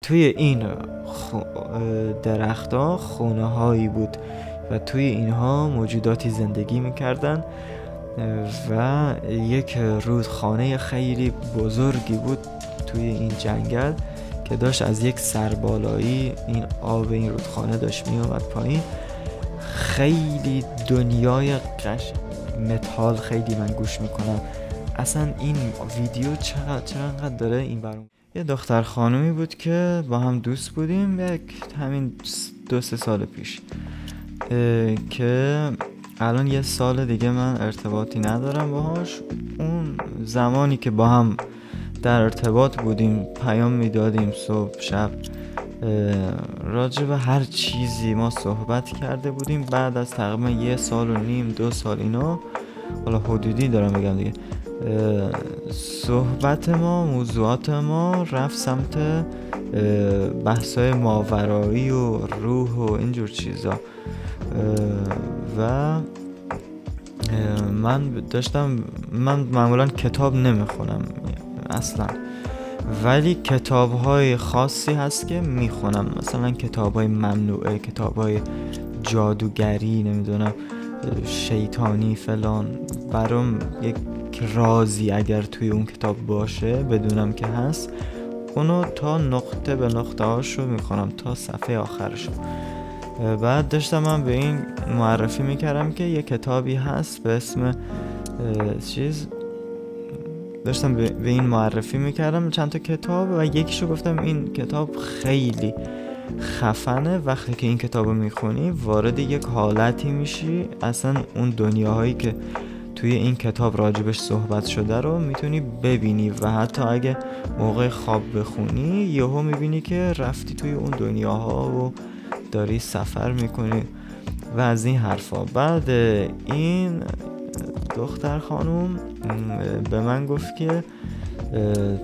توی این درخت‌ها خونه هایی بود و توی اینها موجوداتی زندگی میکردن و یک رودخانه خیلی بزرگی بود توی این جنگل که داشت از یک سربالایی این آب این رودخانه داشت می اومد پایین. خیلی دنیای متال خیلی من گوش میکنم. اصلا این ویدیو چقدر داره این برام. یه دختر خانومی بود که با هم دوست بودیم همین 2-3 سال پیش که الان 1 سال دیگه من ارتباطی ندارم باهاش. اون زمانی که با هم در ارتباط بودیم پیام میدادیم صبح شب، راجع به هر چیزی ما صحبت کرده بودیم. بعد از تقریبا 1.5 سال 2 سال اینا، حالا حدودی دارم بگم دیگه، صحبت ما، موضوعات ما رفت سمت بحثای ماورایی و روح و اینجور چیزا و من معمولا کتاب نمیخونم اصلا، ولی کتاب‌های خاصی هست که میخونم، مثلا کتاب‌های ممنوعه، کتاب‌های جادوگری، نمیدونم شیطانی فلان. برام یک رازی اگر توی اون کتاب باشه بدونم که هست، اونو تا نقطه به نقطه هاشو میخونم تا صفحه آخرشو. بعد داشتم من به این معرفی میکردم که یه کتابی هست به اسم داشتم به این معرفی میکردم چند تا کتاب و یکیشو گفتم این کتاب خیلی خفنه. وقتی که این کتابو میخونی وارد یک حالتی میشی، اصلا اون دنیاهایی که توی این کتاب راجبش صحبت شده رو میتونی ببینی و حتی اگه موقع خواب بخونی یهو میبینی که رفتی توی اون دنیاها و داری سفر میکنی و از این حرفا. بعد این دختر خانوم به من گفت که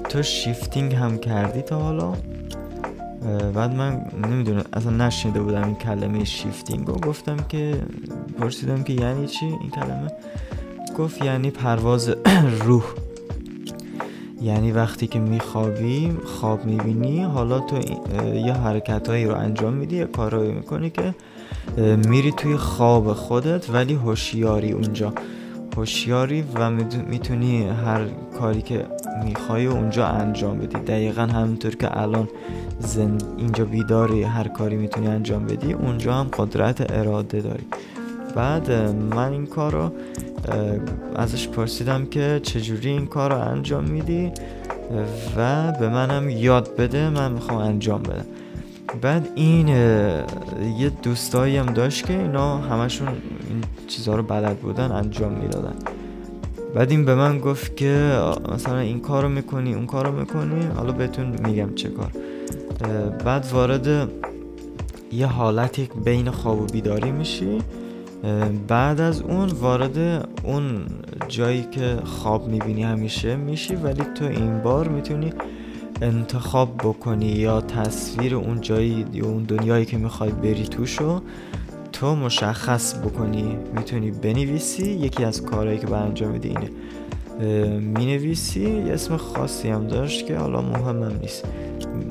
تو شیفتینگ هم کردی تا حالا؟ بعد من نمیدونم، اصلا نشنیده بودم این کلمه شیفتینگ رو. گفتم که پرسیدم که یعنی چی این کلمه؟ گفت یعنی پرواز روح، یعنی وقتی که میخوابی خواب میبینی، حالا تو یه حرکتایی رو انجام میدی، یه کارایی میکنی که میری توی خواب خودت، ولی هوشیاری اونجا هوشیاری و میتونی هر کاری که میخوای اونجا انجام بدی. دقیقا همونطور که الان اینجا بیداری هر کاری میتونی انجام بدی، اونجا هم قدرت اراده داری. بعد من این کار رو ازش پرسیدم که چجوری این کار رو انجام میدی و به منم یاد بده، من میخوام انجام بدم. بعد این یه دوستایی هم داشت که اینا همشون این چیزها رو بلد بودن، انجام میدادن. بعد این به من گفت که مثلا این کارو میکنی اون کارو میکنی، حالا بهتون میگم چه کار. بعد وارد یه حالتی بین خواب و بیداری میشی. بعد از اون وارد اون جایی که خواب میبینی همیشه میشی، ولی تو این بار میتونی انتخاب بکنی یا تصویر اون جایی یا اون دنیایی که میخوای بری توشو تو مشخص بکنی. میتونی بنویسی، یکی از کارهایی که باید انجام بدی اینه، مینویسی. یه اسم خاصی هم داشت که حالا مهمم نیست.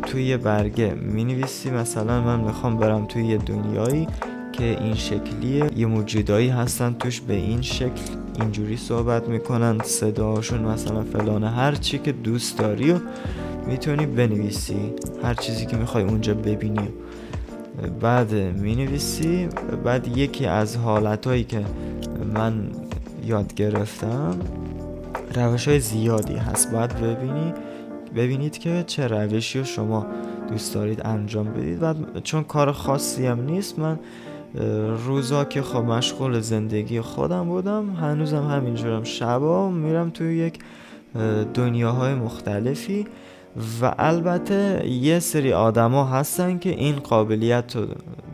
توی یه برگه مینویسی مثلا من میخوام برم توی یه دنیایی که این شکلیه، یه موجودایی هستن توش به این شکل، اینجوری صحبت میکنن، صداشون مثلا فلانه. هر چی که دوست داری و میتونی بنویسی، هر چیزی که میخوای اونجا ببینی. بعد مینویسی. بعد یکی از حالتایی که من یاد گرفتم، روش‌های زیادی هست، باید ببینید که چه روشی رو شما دوست دارید انجام بدید. بعد چون کار خاصی هم نیست، من روزا که خب مشغول زندگی خودم بودم، هنوزم همینجورم، شبا میرم توی یک دنیاهای مختلفی و البته یه سری آدما هستن که این قابلیت رو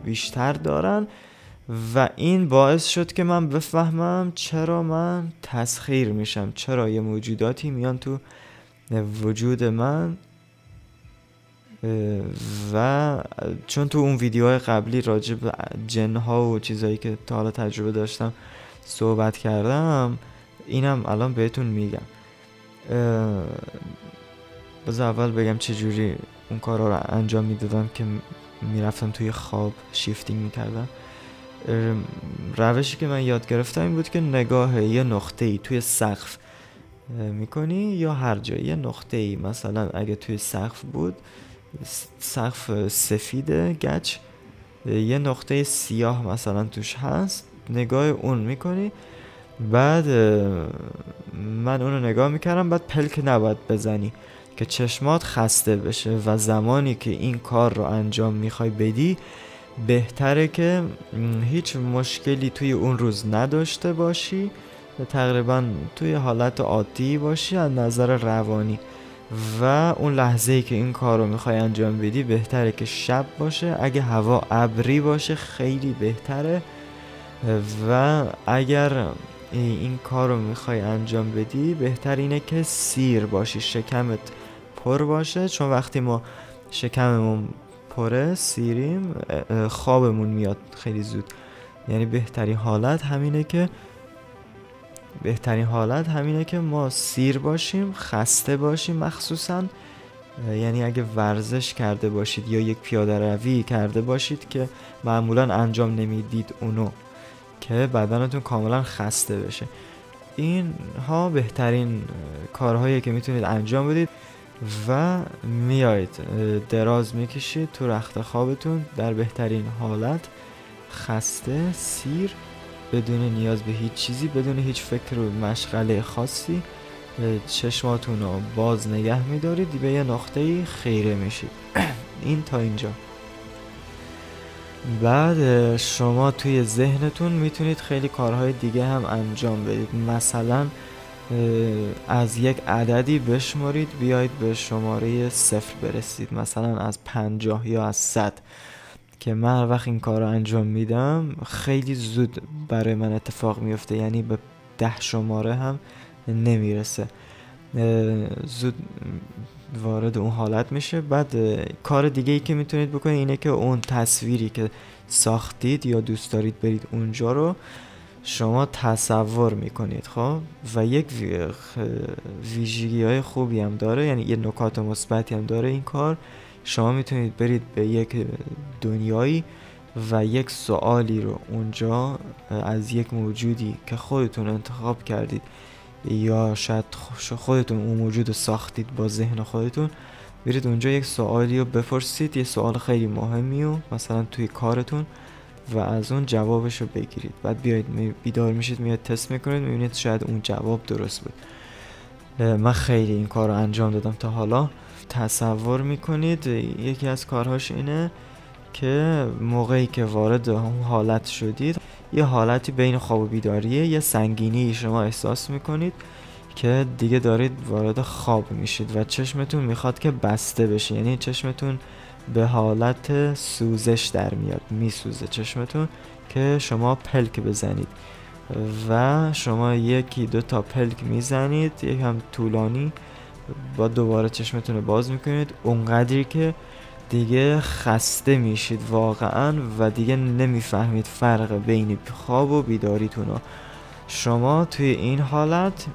بیشتر دارن و این باعث شد که من بفهمم چرا من تسخیر میشم، چرا یه موجوداتی میان تو وجود من. و چون تو اون ویدیوهای قبلی راجع به جنها و چیزایی که تا حالا تجربه داشتم صحبت کردم، اینم الان بهتون میگم. بذار اول بگم چجوری اون کارا رو انجام میدادم که میرفتم توی خواب شیفتینگ میکردم. روشی که من یاد گرفتم این بود که نگاه یه نقطه‌ای توی سقف میکنی یا هر جایی یه نقطه‌ای، مثلا اگه توی سقف بود، سقف سفیده گچ، یه نقطه سیاه مثلا توش هست، نگاه اون میکنی. بعد من اونو نگاه میکردم، بعد پلک نباید بزنی که چشمات خسته بشه و زمانی که این کار رو انجام میخوای بدی بهتره که هیچ مشکلی توی اون روز نداشته باشی و تقریبا توی حالت عادی باشی از نظر روانی. و اون لحظه‌ای که این کار رو میخوای انجام بدی بهتره که شب باشه، اگه هوا ابری باشه خیلی بهتره. و اگر این کار رو میخوای انجام بدی بهتر اینه که سیر باشی، شکمت پر باشه، چون وقتی ما شکممون پره سیریم خوابمون میاد خیلی زود. یعنی بهترین حالت همینه که ما سیر باشیم، خسته باشیم مخصوصا. یعنی اگه ورزش کرده باشید یا یک پیاده روی کرده باشید که معمولا انجام نمیدید اونو، که بدنتون کاملا خسته بشه. این ها بهترین کارهایی که میتونید انجام بدید و میایید دراز میکشید تو رخت خوابتون در بهترین حالت، خسته، سیر، بدون نیاز به هیچ چیزی، بدون هیچ فکر و مشغله خاصی. چشماتون رو باز نگه میدارید، به یه نقطه‌ای خیره میشید. این تا اینجا. بعد شما توی ذهنتون میتونید خیلی کارهای دیگه هم انجام بدید. مثلا از یک عددی بشمارید بیایید به شماره 0 برسید، مثلا از 50 یا از 100، که من هر وقت این کار رو انجام میدم خیلی زود برای من اتفاق میفته، یعنی به 10 شماره هم نمیرسه، زود وارد اون حالت میشه. بعد کار دیگه ای که میتونید بکنید اینه که اون تصویری که ساختید یا دوست دارید برید اونجا رو شما تصور میکنید. خب و یک ویژگی های خوبی هم داره، یعنی یه نکات مثبتی هم داره این کار. شما میتونید برید به یک دنیایی و یک سوالی رو اونجا از یک موجودی که خودتون انتخاب کردید یا شاید خودتون اون موجود رو ساختید با ذهن خودتون، برید اونجا یک سوالی رو بپرسید، یه سوال خیلی مهمی و مثلا توی کارتون، و از اون جوابش رو بگیرید. بعد بیاید بیدار میشید، میاد تست میکنید، میبینید شاید اون جواب درست بود. من خیلی این کار رو انجام دادم تا حالا. تصور میکنید یکی از کارهاش اینه که موقعی که وارد اون حالت شدید یه حالتی بین خواب و بیداریه، یه سنگینی شما احساس میکنید که دیگه دارید وارد خواب میشید و چشمتون میخواد که بسته بشه، یعنی چشمتون به حالت سوزش در میاد، میسوزه چشمتون که شما پلک بزنید و شما یکی دو تا پلک میزنید، یک هم طولانی، با دوباره چشمتون رو باز میکنید اونقدری که دیگه خسته میشید واقعا و دیگه نمیفهمید فرق بین خواب و بیداریتونو. شما توی این حالت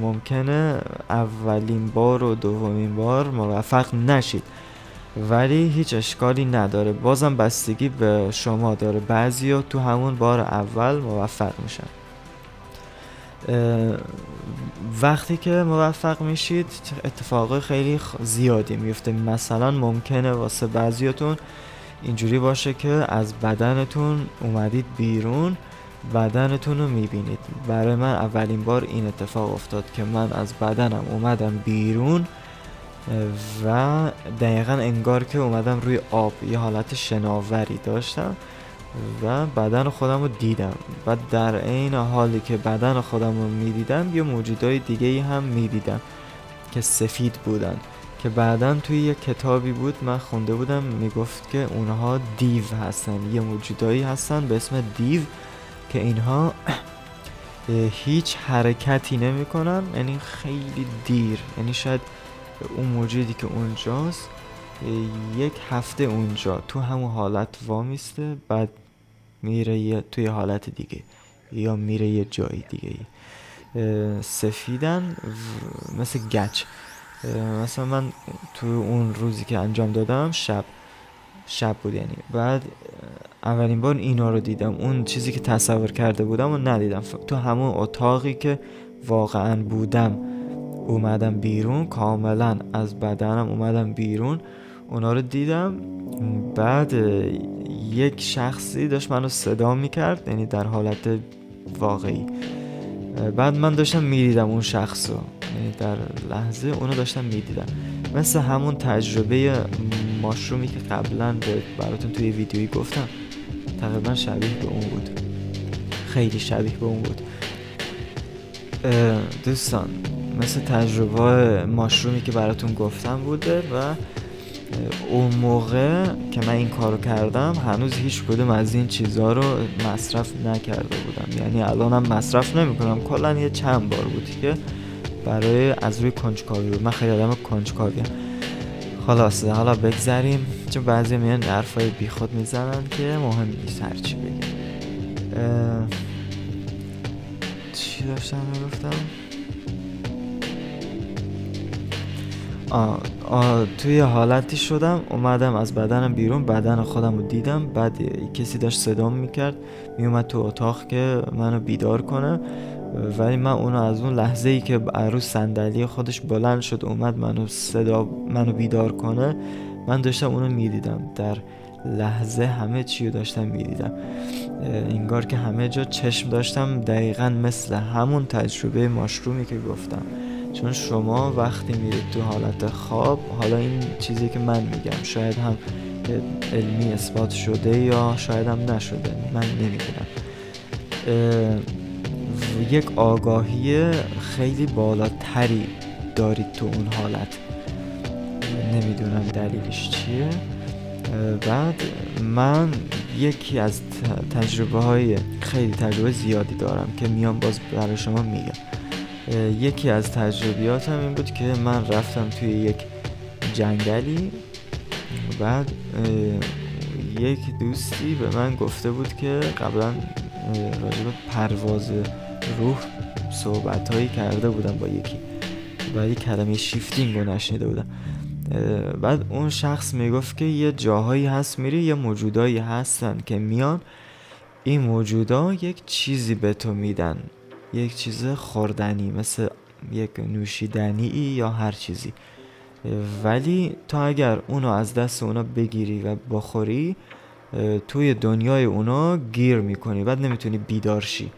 ممکنه اولین بار و دومین بار موفق نشید، ولی هیچ اشکالی نداره، بازم بستگی به شما داره. بعضیا تو همون بار اول موفق میشن. وقتی که موفق میشید اتفاق خیلی زیادی میفته. مثلا ممکنه واسه بعضیاتون اینجوری باشه که از بدنتون اومدید بیرون، بدنتون رو میبینید. برای من اولین بار این اتفاق افتاد که من از بدنم اومدم بیرون و دقیقا انگار که اومدم روی آب، یه حالت شناوری داشتم و بدن خودم رو دیدم. و در عین حالی که بدن خودم رو میدیدم یه موجودای دیگه هم میدیدم که سفید بودن، که بعدن توی یه کتابی بود من خونده بودم میگفت که اونها دیو هستن، یه موجودایی هستن به اسم دیو که اینها هیچ حرکتی نمی کنن، یعنی خیلی دیر، یعنی شاید اون موجودی که اونجاست یک هفته اونجا تو همون حالت وامیسته، بعد میره توی حالت دیگه یا میره یه جای دیگه. سفیدن مثل گچ مثلا من تو اون روزی که انجام دادم شب بود، یعنی بعد اولین بار اینا رو دیدم. اون چیزی که تصور کرده بودم و ندیدم. تو همون اتاقی که واقعا بودم اومدم بیرون، کاملا از بدنم اومدم بیرون، اونا رو دیدم. بعد یک شخصی داشت منو صدا میکرد، یعنی در حالت واقعی. بعد من داشتم میدیدم اون شخص رو، یعنی در لحظه اونو داشتم میدیدم. مثل همون تجربه ماشرومی که قبلا براتون توی ویدیویی گفتم، تقریبا شبیه به اون بود، خیلی شبیه به اون بود دوستان. مثل تجربه ماشرومی که براتون گفتم بوده و اون موقع که من این کارو کردم هنوز هیچ کدوم از این چیزها رو مصرف نکرده بودم، یعنی الانم مصرف نمیکنم. کلا یه چند بار بود که برای از روی کنجکاوی بود. من خیلی آدم کنجکاویم. خلاصه حالا بگذریم، چون بعضی میان حرفای بی خود میزنن که مهم نیست هرچی بگیم. چی داشتم میگفتم؟ توی حالتی شدم، اومدم از بدنم بیرون، بدن خودم رو دیدم. بعد کسی داشت صدام میکرد، میومد تو اتاق که منو بیدار کنه، ولی من اونو از اون لحظه ای که عروس صندلی خودش بلند شد اومد منو بیدار کنه، من داشتم اونو میدیدم. در لحظه همه چی رو داشتم میدیدم، انگار که همه جا چشم داشتم، دقیقا مثل همون تجربه ماشرومی که گفتم. چون شما وقتی میرید تو حالت خواب، حالا این چیزی که من میگم شاید هم علمی اثبات شده یا شاید هم نشده، من نمیدونم، یک آگاهی خیلی بالاتری دارید تو اون حالت. نمیدونم دلیلش چیه. بعد من یکی از خیلی تجربه زیادی دارم که میام باز برای شما میگم. یکی از تجربیاتم این بود که من رفتم توی یک جنگلی، بعد یک دوستی به من گفته بود که قبلا راجع به پرواز روح صحبت‌هایی کرده بودم با یکی، ولی کلمه شیفتینگ رو نشنیده بودم. بعد اون شخص میگفت که یه جاهایی هست میری، یه موجودایی هستن که میان، این موجودا یک چیزی به تو میدن، یک چیز خوردنی مثل یک نوشیدنی یا هر چیزی، ولی تو اگر اونو از دست اونا بگیری و بخوری، توی دنیای اونا گیر میکنی، بعد نمیتونی بیدار شی.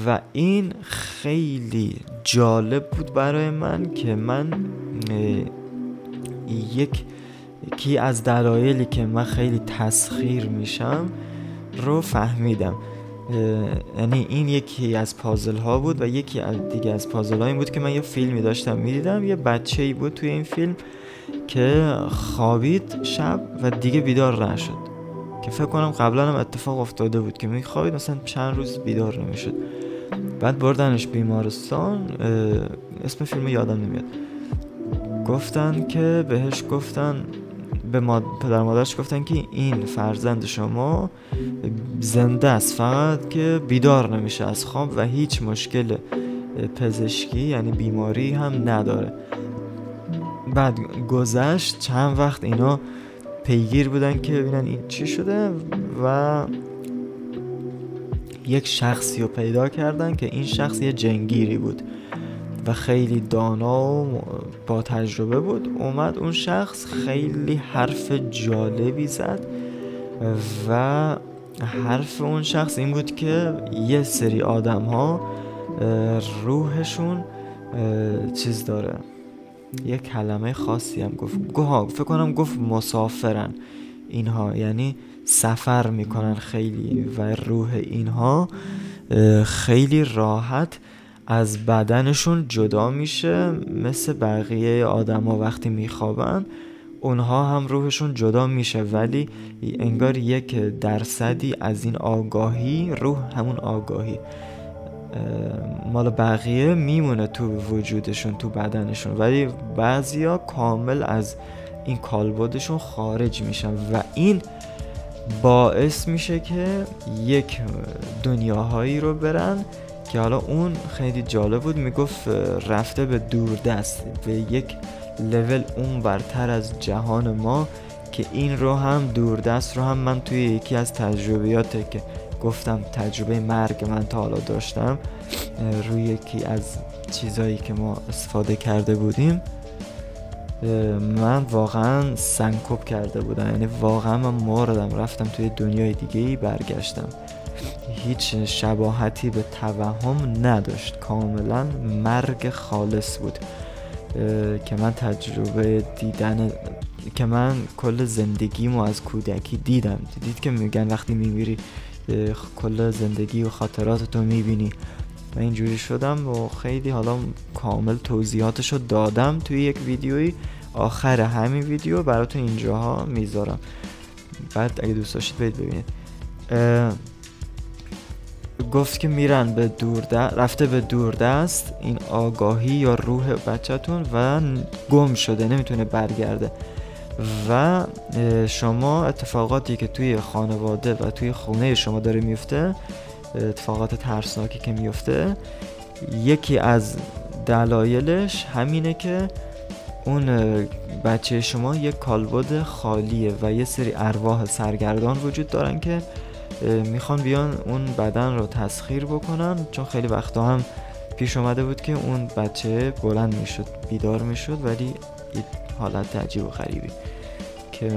و این خیلی جالب بود برای من که من یکی از دلایلی که من خیلی تسخیر میشم رو فهمیدم. یعنی این یکی از پازل ها بود و یکی دیگه از پازل ها این بود که من یه فیلمی داشتم میدیدم، یه بچه‌ای بود توی این فیلم که خوابید شب و دیگه بیدار نشد، که فکر کنم قبلا هم اتفاق افتاده بود که میخوابید مثلا چند روز بیدار نمیشد. بعد بردنش بیمارستان، اسم فیلم یادم نمیاد. گفتن که بهش گفتن، به پدر مادرش گفتن که این فرزند شما زنده است، فقط که بیدار نمیشه از خواب و هیچ مشکل پزشکی یعنی بیماری هم نداره. بعد گذشت چند وقت، اینا پیگیر بودن که ببینن این چی شده و یک شخصی رو پیدا کردن که این شخص یه جنگیری بود و خیلی دانا و با تجربه بود. اومد اون شخص خیلی حرف جالبی زد و حرف اون شخص این بود که یه سری آدم ها روحشون چیز داره، یه کلمه خاصی هم گفت، فکر کنم گفت مسافرن اینها، یعنی سفر میکنن خیلی و روح اینها خیلی راحت از بدنشون جدا میشه، مثل بقیه آدم ها وقتی میخوابن اونها هم روحشون جدا میشه، ولی انگار 1% از این آگاهی، روح همون آگاهی مال بقیه میمونه تو وجودشون، تو بدنشون، ولی بعضیا کامل از این کالبدشون خارج میشن و این باعث میشه که یک دنیاهایی رو برن که حالا اون خیلی جالب بود. میگفت رفته به دوردست، به یک لول اون برتر از جهان ما، که این رو هم دوردست رو هم من توی یکی از تجربیات که گفتم تجربه مرگ من تا حالا داشتم، روی یکی از چیزایی که ما استفاده کرده بودیم، من واقعا سنکوب کرده بودم. یعنی واقعا من مردم، رفتم توی دنیای دیگه‌ای، برگشتم. هیچ شباهتی به توهم نداشت، کاملا مرگ خالص بود که من تجربه دیدن، که من کل زندگیمو از کودکی دیدم. دیدید که میگن وقتی میمیری کل زندگی و خاطراتتو میبینی، و اینجوری شدم و خیلی حالا کامل توضیحاتشو دادم توی یک ویدیویی. آخر همین ویدیو براتون اینجاها میذارم، بعد اگه دوست داشتید برید ببینید. گفت که میرن به رفته به دوردست این آگاهی یا روح بچه‌تون و گم شده، نمیتونه برگرده. و شما اتفاقاتی که توی خانواده و توی خونه شما داره میفته، اتفاقات ترسناکی که میفته، یکی از دلایلش همینه که اون بچه شما یک کالبد خالیه و یه سری ارواح سرگردان وجود دارن که میخوان بیان اون بدن رو تسخیر بکنن. چون خیلی وقتا هم پیش اومده بود که اون بچه بلند میشد، بیدار میشد، ولی یه حالت عجیب و غریبی، که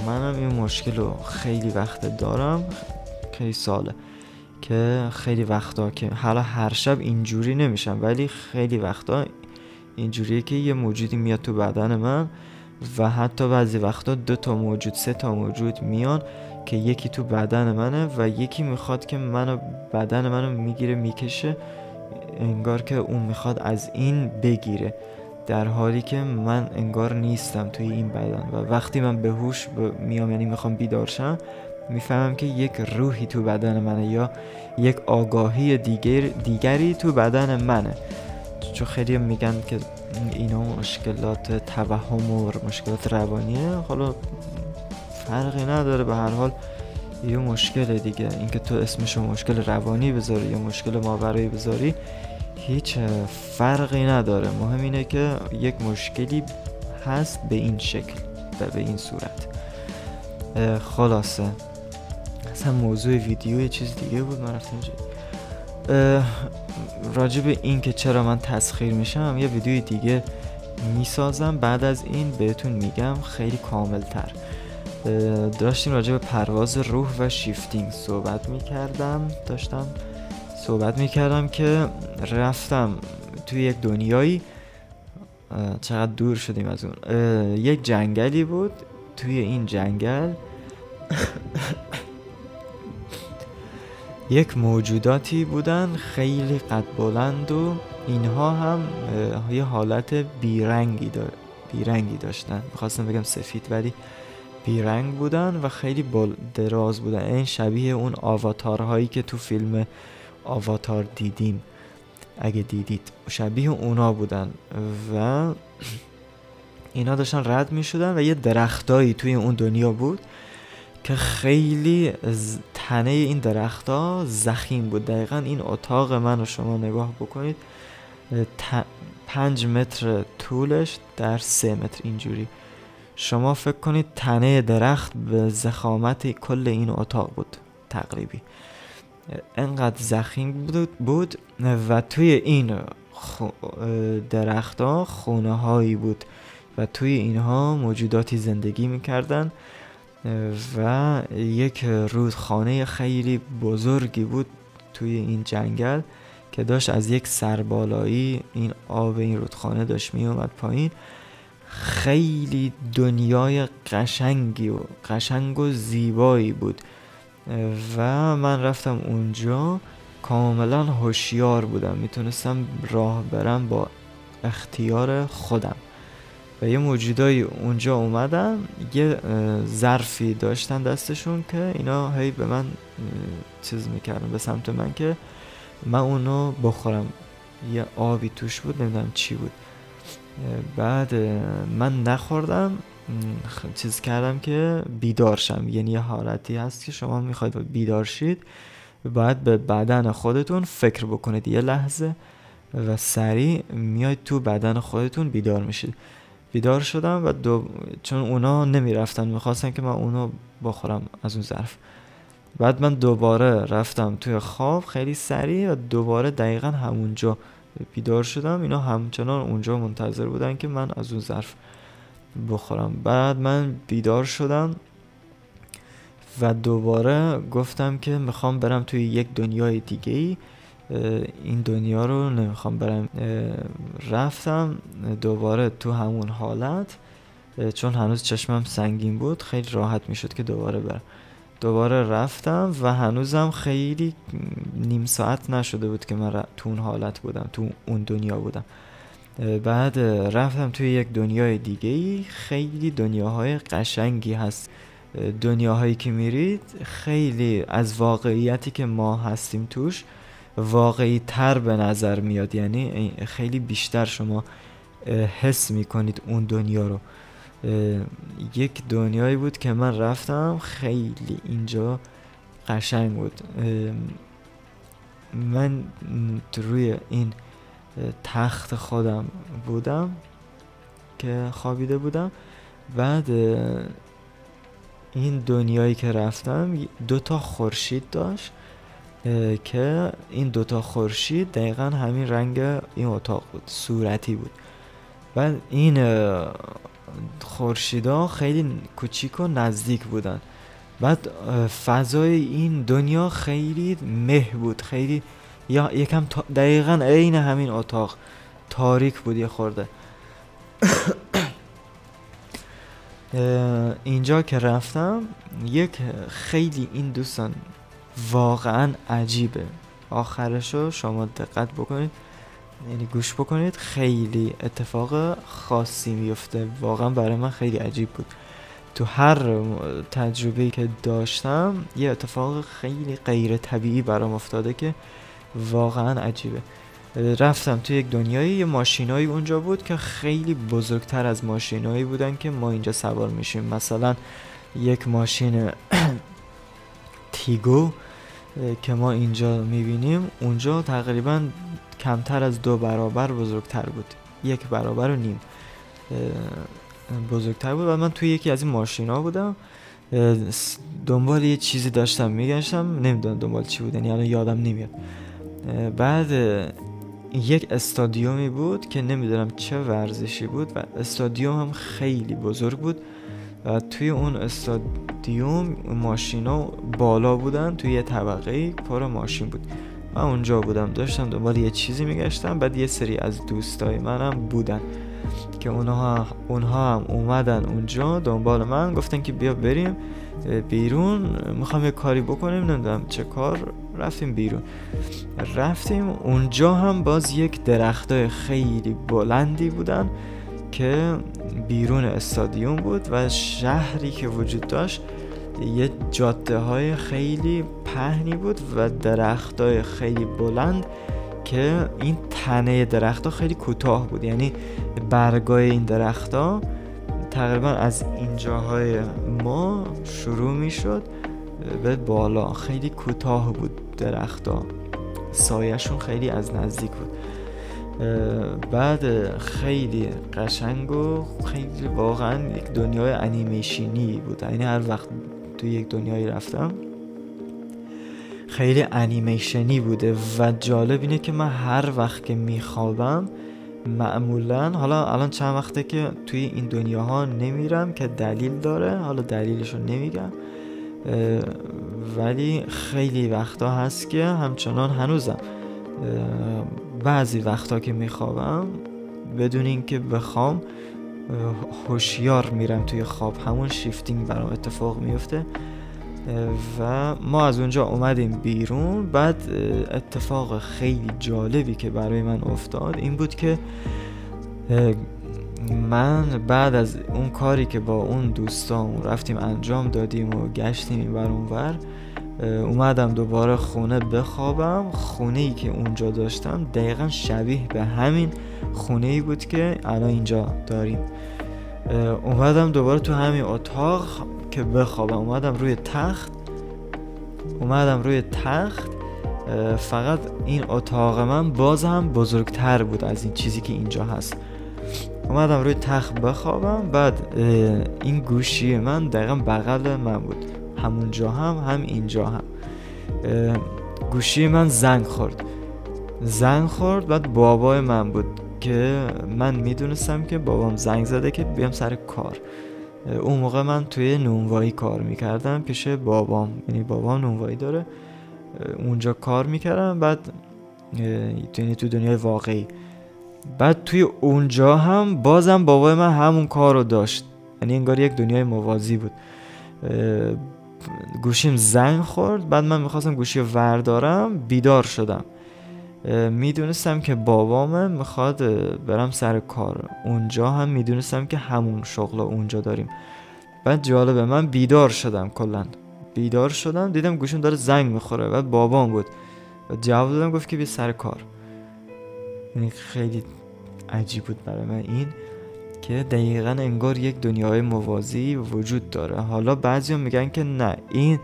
منم این مشکل رو خیلی وقت دارم، خیلی ساله، که خیلی وقتا که حالا هر شب اینجوری نمیشم، ولی خیلی وقتا اینجوریه که یه موجودی میاد تو بدن من، و حتی بعضی وقتا 2 موجود 3 موجود میان که یکی تو بدن منه و یکی میخواد که بدن منو میگیره میکشه، انگار که اون میخواد از این بگیره، در حالی که من انگار نیستم توی این بدن. و وقتی من به هوش میام، یعنی میخوام بیدار شم، میفهمم که یک روحی تو بدن منه یا یک آگاهی دیگری تو بدن منه. چون خیلی میگن که اینا مشکلات توهم و مشکلات روانیه، حالا فرقی نداره، به هر حال یه مشکل دیگه. اینکه تو اسمشو مشکل روانی بذاری یا مشکل ماورایی بذاری، هیچ فرقی نداره. مهم اینه که یک مشکلی هست به این شکل و به این صورت. خلاصه اصلا موضوع ویدیو یه چیز دیگه بود، من رفتم راجع به این که چرا من تسخیر میشم یه ویدیوی دیگه میسازم، بعد از این بهتون میگم خیلی کامل تر. داشتیم راجع به پرواز روح و شیفتینگ داشتم صحبت میکردم که رفتم توی یک دنیایی، چقدر دور شدیم از اون، یک جنگلی بود. توی این جنگل یک موجوداتی بودن خیلی قد بلند و اینها هم یه حالت بیرنگی داشتن. میخواستم بگم سفید ولی بیرنگ بودن و خیلی دراز بودن، این شبیه اون آواتارهایی که تو فیلم آواتار دیدیم، اگه دیدید شبیه اونا بودن. و اینا داشتن رد می شدن و یه درختایی توی اون دنیا بود که خیلی تنه این درختا زخیم بود. دقیقا این اتاق من رو شما نگاه بکنید، 5 متر طولش در 3 متر اینجوری. شما فکر کنید تنه درخت به ضخامت کل این اتاق بود تقریبی، انقدر زخیم بود. و توی این درخت‌ها خونه هایی بود و توی اینها موجوداتی زندگی میکردن و یک رودخانه خیلی بزرگی بود توی این جنگل که داشت از یک سربالایی این آب این رودخانه داشت می اومد پایین. خیلی دنیای قشنگ و زیبایی بود و من رفتم اونجا کاملا هوشیار بودم، میتونستم راه برم با اختیار خودم. و یه موجودای اونجا اومدن، یه ظرفی داشتن دستشون که اینا هی به من چیز میکردن به سمت من که من اونو بخورم. یه آبی توش بود، نمیدونم چی بود. بعد من نخوردم، چیز کردم که بیدار شم. یعنی یه حالتی هست که شما میخواید بیدار شید باید به بدن خودتون فکر بکنید یه لحظه و سریع میاید تو بدن خودتون بیدار میشید. بیدار شدم و چون اونا نمیرفتن، میخواستن که من اونو بخورم از اون ظرف. بعد من دوباره رفتم توی خواب خیلی سریع و دوباره دقیقا همونجا بیدار شدم. اینا همچنان اونجا منتظر بودن که من از اون ظرف بخورم. بعد من بیدار شدم و دوباره گفتم که میخوام برم توی یک دنیای دیگه‌ای، این دنیا رو نمیخوام برم. رفتم دوباره تو همون حالت، چون هنوز چشمم سنگین بود خیلی راحت میشد که دوباره برم. دوباره رفتم و هنوزم خیلی نیم ساعت نشده بود که من تو اون حالت بودم، تو اون دنیا بودم. بعد رفتم توی یک دنیای دیگه‌ای. خیلی دنیاهای قشنگی هست، دنیاهایی که میرید خیلی از واقعیتی که ما هستیم توش واقعی تر به نظر میاد، یعنی خیلی بیشتر شما حس میکنید اون دنیا رو. یک دنیایی بود که من رفتم خیلی اینجا قشنگ بود. من روی این تخت خودم بودم که خوابیده بودم. بعد این دنیایی که رفتم 2 خورشید داشت که این 2 خورشید دقیقا همین رنگ این اتاق بود، صورتی بود. بعد این خورشیدا خیلی کوچیک و نزدیک بودن. بعد فضای این دنیا خیلی مه بود، خیلی یا یکم دقیقا عین همین اتاق تاریک بود یه خورده. اینجا که رفتم یک خیلی این دوستان واقعا عجیبه، آخرشو شما دقت بکنید، یعنی گوش بکنید، خیلی اتفاق خاصی میفته. واقعا برای من خیلی عجیب بود. تو هر تجربه‌ای که داشتم یه اتفاق خیلی غیر طبیعی برام افتاده که واقعا عجیبه. رفتم تو یک دنیایی، یه ماشینایی اونجا بود که خیلی بزرگتر از ماشینایی بودن که ما اینجا سوار میشیم. مثلا یک ماشین تیگو که ما اینجا میبینیم اونجا تقریبا کمتر از 2 برابر بزرگتر بود، 1.5 برابر بزرگتر بود. و من توی یکی از این ماشینا بودم، دنبال یه چیزی داشتم میگشتم، نمیدونم دنبال چی بود، یعنی الان یادم نمیاد. بعد یک استادیومی بود که نمیدونم چه ورزشی بود و استادیوم هم خیلی بزرگ بود و توی اون استادیوم ماشینا بالا بودن، توی یه طبقه پر ماشین بود. من اونجا بودم داشتم دنبال یه چیزی میگشتم. بعد یه سری از دوستای منم بودن که اونها هم اومدن اونجا دنبال من، گفتن که بیا بریم بیرون، میخوام یه کاری بکنیم، نمیدونم چه کار. رفتیم بیرون. رفتیم اونجا هم باز یک درختای خیلی بلندی بودن که بیرون استادیوم بود و شهری که وجود داشت یه جاده های خیلی پهنی بود و درختای خیلی بلند که این تنه درختها خیلی کوتاه بود، یعنی برگای این درختها تقریبا از اینجاهای ما شروع می شد به بالا، خیلی کوتاه بود درختها، سایه‌شون خیلی از نزدیک بود. بعد خیلی قشنگ و خیلی واقعا یک دنیای انیمیشنی بود. یعنی هر وقت تو یک دنیایی رفتم خیلی انیمیشنی بوده و جالب اینه که من هر وقت که میخوابم معمولا، حالا الان چند وقته که توی این دنیاها نمیرم که دلیل داره، حالا دلیلشو نمیگم، ولی خیلی وقتا هست که همچنان هنوزم بعضی وقتا که میخوابم بدون این که بخوام هوشیار میرم توی خواب، همون شیفتینگ برام اتفاق میفته. و ما از اونجا اومدیم بیرون. بعد اتفاق خیلی جالبی که برای من افتاد این بود که من بعد از اون کاری که با اون دوستام رفتیم انجام دادیم و گشتیم این ور اون ور، اومدم دوباره خونه بخوابم. خونه‌ای که اونجا داشتم دقیقا شبیه به همین خونه‌ای بود که الان اینجا داریم. اومدم دوباره تو همین اتاق که بخوابم، اومدم روی تخت اومدم روی تخت، فقط این اتاق من باز هم بزرگتر بود از این چیزی که اینجا هست. اومدم روی تخت بخوابم، بعد این گوشی من دقیقا بغل من بود، همونجا هم اینجا هم. گوشی من زنگ خورد، بعد بابای من بود که من میدونستم که بابام زنگ زده که بیام سر کار. اون موقع من توی نونوایی کار میکردم پیش بابام، یعنی بابام نونوایی داره، اونجا کار میکردم. بعد تو دنیای واقعی، بعد توی اونجا هم بازم بابای من همون کار رو داشت، یعنی انگار یک دنیای موازی بود. گوشیم زنگ خورد، بعد من میخواستم گوشی رو وردارم، بیدار شدم، میدونستم که بابام میخواد برم سر کار. اونجا هم میدونستم که همون شغل اونجا داریم. بعد جالبه، من بیدار شدم دیدم گوشیم داره زنگ میخوره، بعد بابام بود. جواب دادم، گفت که بیا سر کار. یعنی خیلی عجیب بود برای من این که دقیقاً انگار یک دنیای موازی وجود داره. حالا بعضیا میگن که نه، این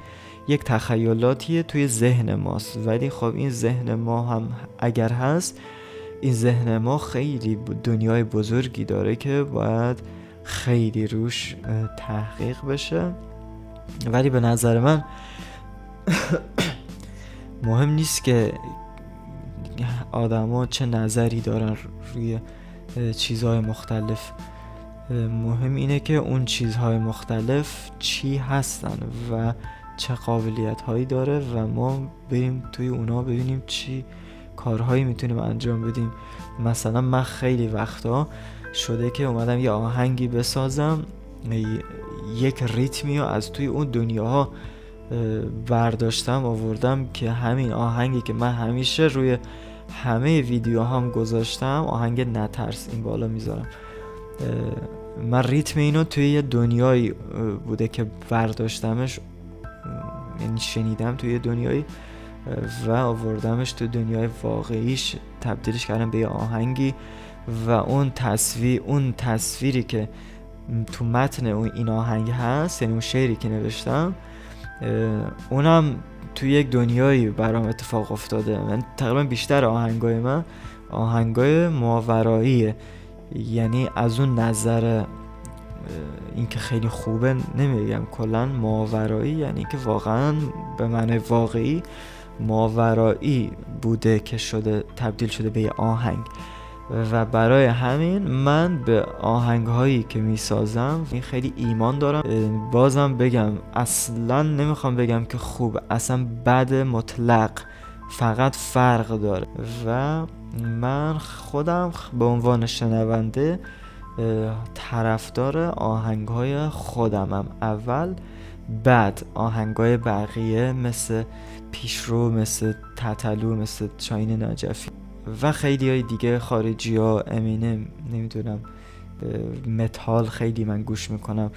یک تخیلاتیه توی ذهن ماست، ولی خب این ذهن ما هم اگر هست، این ذهن ما خیلی دنیای بزرگی داره که باید خیلی روش تحقیق بشه. ولی به نظر من مهم نیست که آدما چه نظری دارن روی چیزهای مختلف، مهم اینه که اون چیزهای مختلف چی هستن و چه قابلیت هایی داره و ما بریم توی اونا ببینیم چی کارهایی میتونیم انجام بدیم. مثلا من خیلی وقتا شده که اومدم یه آهنگی بسازم، یک ریتمی رو از توی اون دنیاها برداشتم آوردم که همین آهنگی که من همیشه روی همه ویدیوهام گذاشتم، آهنگ نترس، این بالا میذارم، من ریتم اینو توی یه دنیایی بوده که برداشتمش، یعنی شنیدم توی دنیایی و آوردمش تو دنیای واقعیش، تبدیلش کردم به یه آهنگی و اون تصویری که تو متن این آهنگ هست، یعنی اون شعری که نوشتم، اونم توی یک دنیایی برام اتفاق افتاده. من تقریبا بیشتر آهنگای من آهنگای ماوراییه، یعنی از اون نظر این که خیلی خوبه نمیگم، کلا ماورایی یعنی که واقعا به معنی واقعی ماورایی بوده که تبدیل شده به یه آهنگ. و برای همین من به آهنگ هایی که میسازم خیلی ایمان دارم. بازم بگم، اصلا نمیخوام بگم که خوب، اصلا بد مطلق، فقط فرق داره. و من خودم به عنوان شنونده طرفدار آهنگ های خودمم اول، بعد آهنگ های بقیه مثل پیشرو، مثل تتلو، مثل شاهین نجفی و خیلی های دیگه خارجی ها، امینم، نمیدونم، متال خیلی من گوش میکنم.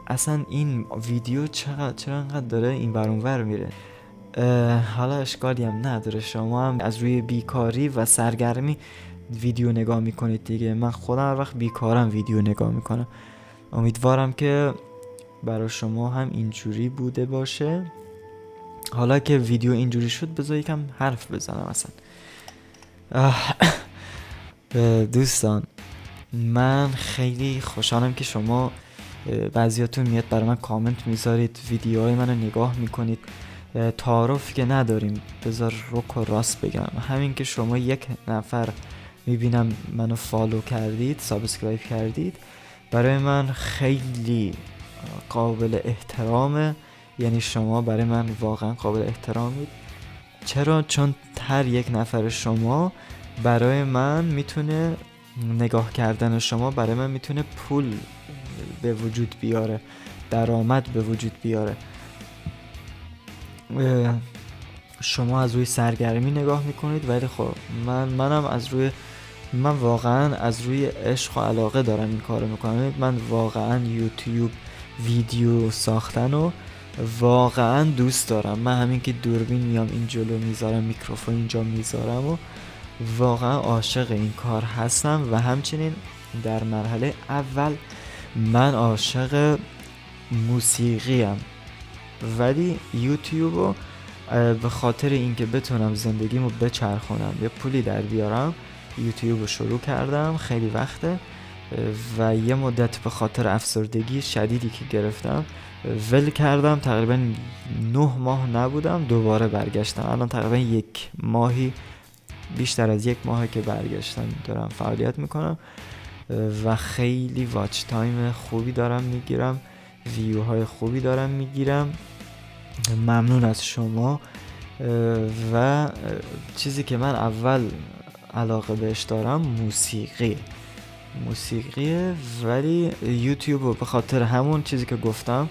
اصلا این ویدیو چرا انقدر داره این ور اون ور میره؟ حالا اشکالی هم نداره، شما هم از روی بیکاری و سرگرمی ویدیو نگاه میکنید دیگه. من خودم هر وقت بیکارم ویدیو نگاه میکنم. امیدوارم که برای شما هم اینجوری بوده باشه. حالا که ویدیو اینجوری شد، بذار یکم حرف بزنم. اصلا دوستان، من خیلی خوشحالم که شما بعضیاتون میاد برای من کامنت میذارید، ویدیوهای منو نگاه میکنید. تعارف که نداریم، بذار رک و راست بگم، همین که شما یک نفر میبینم منو فالو کردید، سابسکرایب کردید، برای من خیلی قابل احترامه. یعنی شما برای من واقعا قابل احترامید. چرا؟ چون هر یک نفر شما برای من میتونه، نگاه کردن شما برای من میتونه پول به وجود بیاره، درآمد به وجود بیاره. شما از روی سرگرمی نگاه میکنید، ولی خب منم من واقعا از روی عشق و علاقه دارم این کارو میکنم. من واقعا یوتیوب ویدیو ساختن و واقعا دوست دارم. من همین که دوربین میام این جلو میذارم، میکروفون اینجا میذارم و واقعا عاشق این کار هستم. و همچنین در مرحله اول من عاشق موسیقیم، ولی یوتیوبو به خاطر اینکه بتونم زندگیمو بچرخونم یه پولی در بیارم یوتیوب رو شروع کردم خیلی وقته و یه مدت به خاطر افسردگی شدیدی که گرفتم ول کردم، تقریبا 9 ماه نبودم، دوباره برگشتم. الان تقریبا 1 ماهی، بیشتر از 1 ماهه که برگشتم دارم فعالیت میکنم و خیلی واچ تایم خوبی دارم میگیرم، ویوهای خوبی دارم میگیرم. ممنون از شما. و چیزی که من اول علاقه بهش دارم موسیقیه، ولی یوتیوب رو به خاطر همون چیزی که گفتم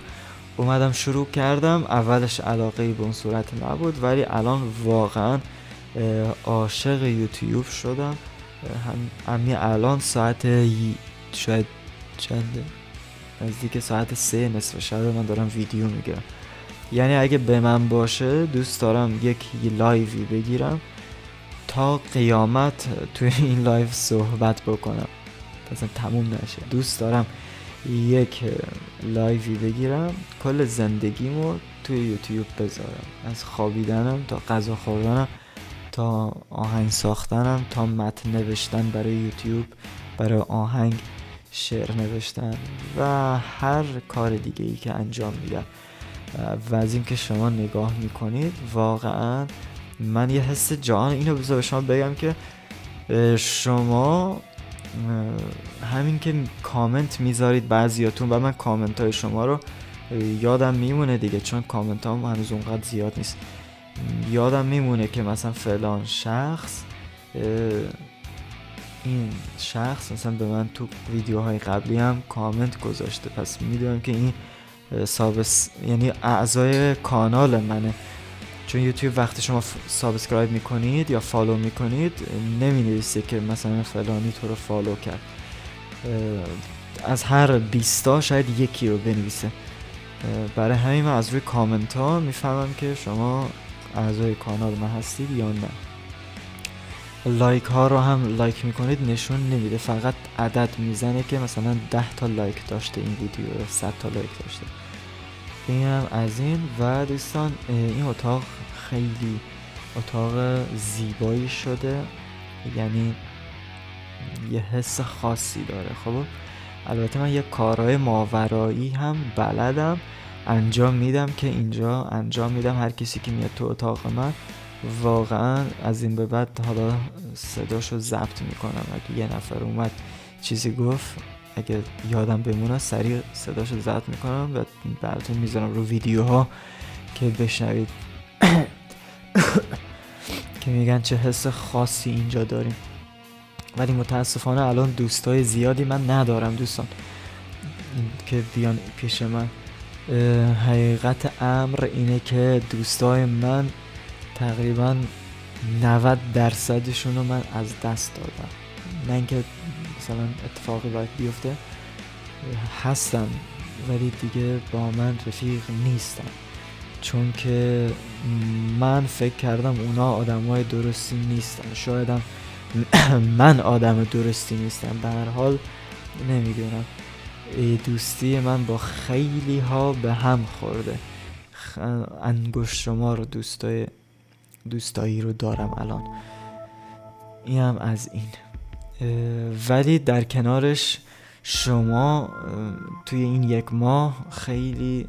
اومدم شروع کردم. اولش علاقه به اون صورت نبود، ولی الان واقعا عاشق یوتیوب شدم. همین الان ساعت شاید چنده، نزدیک ساعت 3 نصف شب من دارم ویدیو میگیرم. یعنی اگه به من باشه دوست دارم یک لایوی بگیرم تا قیامت توی این لایو صحبت بکنم اصلا تموم نشه. دوست دارم یک لایوی بگیرم کل زندگیمو توی یوتیوب بذارم، از خوابیدنم تا غذا خوردنم تا آهنگ ساختنم تا متن نوشتن برای یوتیوب، برای آهنگ، شعر نوشتن و هر کار دیگه ای که انجام میدم. و از این که شما نگاه میکنید واقعا من یه حس جان اینو بذار به شما بگم که شما همین که کامنت میذارید بعضیاتون و من کامنت های شما رو یادم میمونه دیگه، چون کامنت هم هنوز اونقدر زیاد نیست. یادم میمونه که مثلا فلان شخص، این شخص مثلا به من تو ویدیوهای قبلی هم کامنت گذاشته، پس میدونم که این یعنی اعضای کانال منه. چون یوتیوب وقتی شما سابسکرایب میکنید یا فالو میکنید نمینویسه که مثلا فلانی تو رو فالو کرد، از هر 20 تا شاید یکی رو بنویسه. برای همین من از روی کامنت ها میفهمم که شما اعضای کانال من هستید یا نه. لایک ها رو هم لایک میکنید نشون نمیده، فقط عدد میزنه که مثلا 10 تا لایک داشته این ویدیو، 100 تا لایک داشته. اینم از این. و دوستان این اتاق خیلی اتاق زیبایی شده، یعنی یه حس خاصی داره. خب البته من یه کارهای ماورایی هم بلدم، انجام میدم که اینجا انجام میدم. هر کسی که میاد تو اتاق من واقعا از این به بعد حالا صداشو ضبط میکنم. اگه یه نفر اومد چیزی گفت، اگه یادم بمونه سریع صداشو ضبط میکنم و براتون میذارم رو ویدیوها که بشنوید که میگن چه حس خاصی اینجا داریم. ولی متاسفانه الان دوستای زیادی من ندارم دوستان که بیان پیش من. حقیقت امر اینه که دوستای من تقریبا 90% رو من از دست دادم. نه اینکه مثلا اتفاقی باید بیفته، هستن ولی دیگه با من رفیق نیستن، چون که من فکر کردم اونا آدمای درستی نیستن. شایدم من آدم درستی نیستم. به هر حال نمیدونم، دوستی من با خیلی ها به هم خورده. انگشت شمار دوستایی رو دارم الان. این هم از این. ولی در کنارش شما توی این 1 ماه خیلی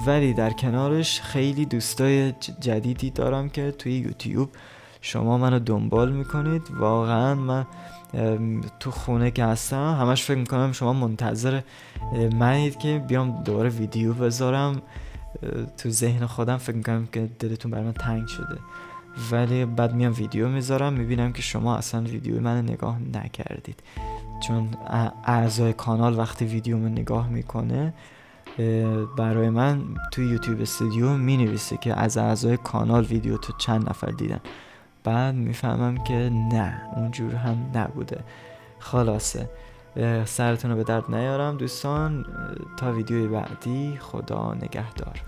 ولی در کنارش خیلی دوستای جدیدی دارم که توی یوتیوب شما منو دنبال میکنید. واقعا من تو خونه که هستم همش فکر میکنم شما منتظر منید که بیام دوباره ویدیو بذارم. تو ذهن خودم فکر میکنم که دلتون برای من تنگ شده، ولی بعد میام ویدیو میذارم میبینم که شما اصلا ویدیو من نگاه نکردید. چون اعضای کانال وقتی ویدیو من نگاه میکنه برای من توی یوتیوب استودیو مینویسه که از اعضای کانال ویدیو تو چند نفر دیدن. بعد میفهمم که نه اونجور هم نبوده. خلاصه سرتون رو به درد نیارم دوستان، تا ویدیوی بعدی خدا نگهدار.